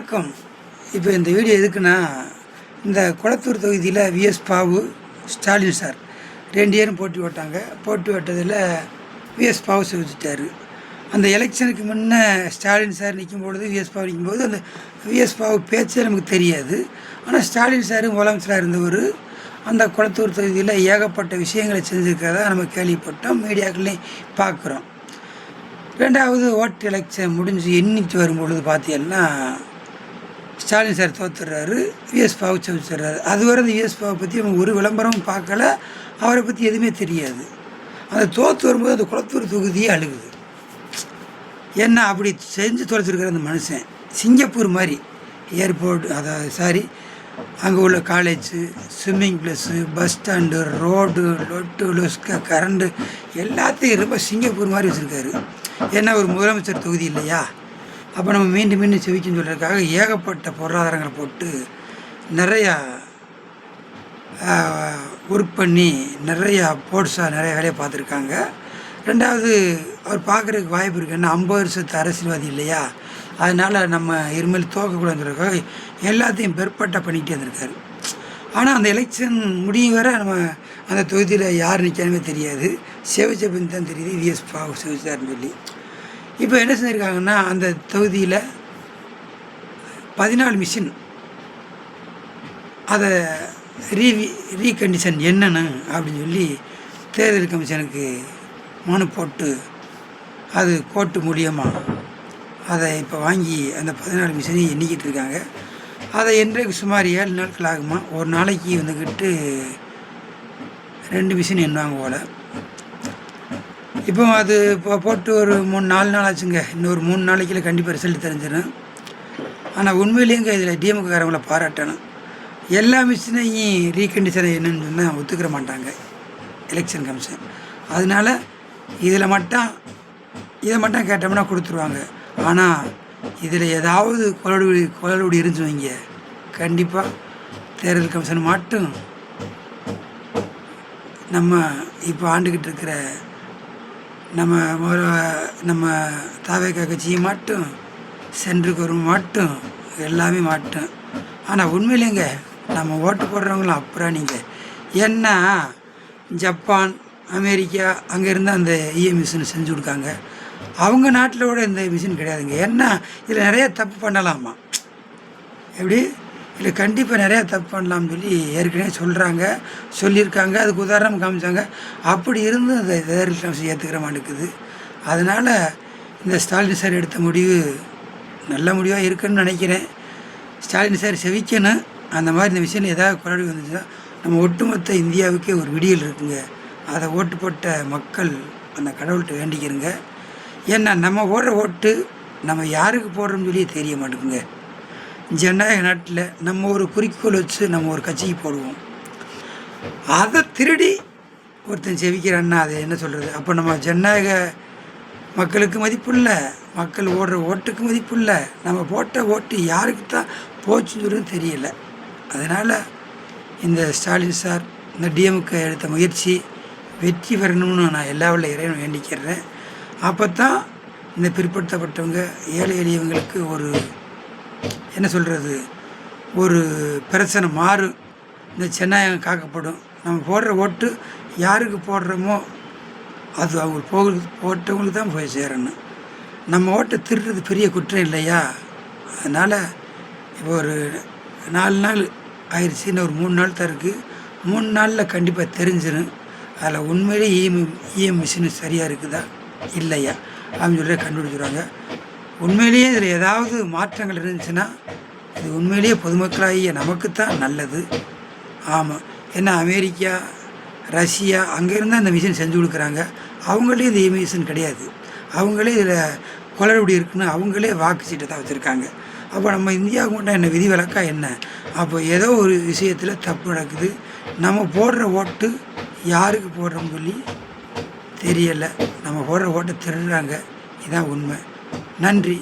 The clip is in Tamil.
வணக்கம். இப்போ இந்த வீடியோ எதுக்குன்னா, இந்த கொளத்தூர் தொகுதியில் விஎஸ் பாவு, ஸ்டாலின் சார் 2 பேரும் போட்டி போட்டாங்க. போட்டி போட்டதில் விஎஸ் பாவு செலுத்திட்டார். அந்த எலெக்ஷனுக்கு முன்னே ஸ்டாலின் சார் நிற்கும்பொழுது, விஎஸ் பாவு நிற்கும்போது அந்த விஎஸ் பாவு பேச்சே நமக்கு தெரியாது. ஆனால் ஸ்டாலின் சார் முதலமைச்சராக இருந்தவர் அந்த கொளத்தூர் தொகுதியில் ஏகப்பட்ட விஷயங்களை செஞ்சுருக்கிறதா நம்ம கேள்விப்பட்டோம், மீடியாக்கள்லையும் பார்க்குறோம். 2வது ஓட்டு எலெக்ஷன் முடிஞ்சு எண்ணிட்டு வரும்பொழுது பார்த்தீங்கன்னா ஸ்டாலின் சார் தோத்துடுறாரு, விஎஸ் பாவு செலுத்துறாரு. அதுவரை அந்த விஎஸ் பாவை பற்றி நம்ம ஒரு விளம்பரமும் பார்க்கல, அவரை பற்றி எதுவுமே தெரியாது. அந்த தோற்று வரும்போது அந்த குளத்தூர் தொகுதியே அழுகுது. ஏன்னா அப்படி செஞ்சு தொலைச்சிருக்கிற அந்த மனுஷன் சிங்கப்பூர் மாதிரி ஏர்போர்ட், அதாவது அங்கே உள்ள college, swimming place, bus stand, road, லொட்டு லொஸ்க, கரண்டு எல்லாத்தையும் ரொம்ப சிங்கப்பூர் மாதிரி வச்சுருக்காரு. ஏன்னா ஒரு முதலமைச்சர் தொகுதி இல்லையா? அப்போ நம்ம மீண்டும் மீண்டும் செவிக்குன்னு சொல்கிறதுக்காக ஏகப்பட்ட பொருளாதாரங்களை போட்டு நிறையா ஒர்க் பண்ணி நிறையா போர்ட்ஸாக நிறைய வேலையை பார்த்துருக்காங்க. 2வது அவர் பார்க்குறதுக்கு வாய்ப்பு இருக்குது. ஏன்னா 50 வருஷத்து அரசியல்வாதி இல்லையா? அதனால் நம்ம இருமல் தோக்கக்கூடாதுன்றதுக்காக எல்லாத்தையும் பெர்பெக்டாக பண்ணிகிட்டே இருந்திருக்காரு. ஆனால் அந்த எலெக்ஷன் முடியும் வரை நம்ம அந்த தொகுதியில் யார் நிற்கணுமே தெரியாது. செவிச்சப்பின்னு தான் தெரியுது விஎஸ் பாவு செவிச்சார்னு சொல்லி. இப்போ என்ன செஞ்சுருக்காங்கன்னா, அந்த தொகுதியில் 14 மிஷின் அதை ரீகண்டிஷன் என்னன்னு அப்படின்னு சொல்லி தேர்தல் கமிஷனுக்கு மனு போட்டு அது கோர்ட்டு மூலியமாக அதை இப்போ வாங்கி அந்த 14 மிஷினையும் எண்ணிக்கிட்டு இருக்காங்க. அதை என்றைக்கு சுமார் 7 நாட்கள் ஆகுமா. ஒரு நாளைக்கு வந்துக்கிட்டு 2 மிஷின் எண்ணுவாங்க போல். இப்போ அது இப்போ போட்டு ஒரு 3-4 நாள் ஆச்சுங்க. இன்னொரு 3 நாளைக்குள்ள கண்டிப்பாக ரிசல்ட் தெரிஞ்சிடும். ஆனால் உண்மையிலேங்க இதில் டிஎம்கேக்காரங்களை பாராட்டணும். எல்லா மிஷினையும் ரீகண்டிஷனை என்னன்னு சொன்னால் ஒத்துக்கிற மாட்டாங்க எலெக்ஷன் கமிஷன். அதனால் இதை மட்டும் கேட்டோம்னா கொடுத்துருவாங்க. ஆனால் இதில் ஏதாவது குளறுபடி இருந்துச்சு வைங்க, கண்டிப்பாக தேர்தல் கமிஷன் மட்டும் நம்ம இப்போ ஆண்டுக்கிட்டு இருக்கிற நம்ம தாவேக்கா கட்சியை மட்டும், சென்ட்ருக்கு வரும் மட்டும், எல்லாமே மாட்டோம். ஆனால் உண்மையிலேங்க நம்ம ஓட்டு போடுறவங்களும் அப்புறம் நீங்கள் ஏன்னா ஜப்பான், அமெரிக்கா அங்கே இருந்தால் அந்த இஎம் மிஷின் செஞ்சு கொடுக்காங்க. அவங்க நாட்டில் கூட இந்த மிஷின் கிடையாதுங்க. ஏன்னா இதில் நிறையா தப்பு பண்ணலாமா, எப்படி இல்லை கண்டிப்பாக நிறையா தப்பு பண்ணலாம்னு சொல்லி ஏற்கனவே சொல்லியிருக்காங்க. அதுக்கு உதாரணம் காமிச்சாங்க. அப்படி இருந்தும் அந்த தேர்தல் கமிஷன் ஏற்றுக்கிற மாட்டேங்குது. அதனால் இந்த ஸ்டாலின் சார் எடுத்த முடிவு நல்ல முடிவாக இருக்குன்னு நினைக்கிறேன். ஸ்டாலின் சார் செவிக்கணும். அந்த மாதிரி இந்த விஷயம் ஏதாவது குழந்தை வந்துச்சுன்னா நம்ம ஒட்டுமொத்த இந்தியாவுக்கே ஒரு விடியல் இருக்குங்க. அதை ஓட்டு போட்ட மக்கள் அந்த கடவுள்கிட்ட வேண்டிக்கிறங்க. ஏன்னா நம்ம போடுற ஓட்டு நம்ம யாருக்கு போடுறோம்னு சொல்லி தெரிய மாட்டேங்குங்க. ஜனநாயக நாட்டில் நம்ம ஒரு குறிக்கோள் வச்சு நம்ம ஒரு கட்சிக்கு போடுவோம். அதை திருடி ஒருத்தன் செவிக்கிறான்னா அது என்ன சொல்கிறது? அப்போ நம்ம ஜனநாயக மக்களுக்கு மதிப்பு இல்லை, மக்கள் ஓடுற ஓட்டுக்கு மதிப்பு இல்லை. நம்ம போட்ட ஓட்டு யாருக்கு தான் போச்சுன்னு சொல்லி தெரியலை. அதனால் இந்த ஸ்டாலின் சார் இந்த டிஎம்கே எடுத்த முயற்சி வெற்றி பெறணும்னு நான் எல்லா உள்ள இறைவனை வேண்டிக்கிறேன். அப்போ தான் இந்த பிற்படுத்தப்பட்டவங்க, ஏழை எளியவங்களுக்கு ஒரு என்ன சொல்கிறது, ஒரு பிரச்சனை மாறும். இந்த ஜனநாயகம் காக்கப்படும். நம்ம போடுற ஓட்டு யாருக்கு போடுறோமோ அது அவங்க போட்டவங்களுக்கு தான் போய் சேரணும். நம்ம ஓட்டை திருடுறது பெரிய குற்றம் இல்லையா? அதனால் இப்போ ஒரு 4 நாள் ஆயிடுச்சு, இன்னும் ஒரு 3 நாள் தான் இருக்குது. 3 நாளில் கண்டிப்பாக தெரிஞ்சிடும் அதில் உண்மையிலே இஎம் மிஷின் சரியாக இருக்குதா இல்லையா அப்படின்னு சொல்லி கண்டுபிடிச்சிடுவாங்க. உண்மையிலேயே இதில் ஏதாவது மாற்றங்கள் இருந்துச்சுன்னா இது உண்மையிலேயே பொதுமக்களாகிய நமக்கு தான் நல்லது. ஆமாம், ஏன்னா அமெரிக்கா, ரஷ்யா அங்கே இருந்தால் அந்த மிஷின் செஞ்சு கொடுக்குறாங்க. அவங்களே இந்த மிஷின் கிடையாது. அவங்களே இதில் குளறுபடி இருக்குன்னு அவங்களே வாக்கு சீட்டை தான் வச்சுருக்காங்க. அப்போ நம்ம இந்தியாவுக்கு மட்டும் என்ன விதி விலக்கா என்ன? அப்போ ஏதோ ஒரு விஷயத்தில் தப்பு நடக்குது. நம்ம போடுற ஓட்டு யாருக்கு போடுறோம்னு சொல்லி தெரியலை. நம்ம போடுற ஓட்டை திருடுறாங்க. இதுதான் உண்மை. நன்றி.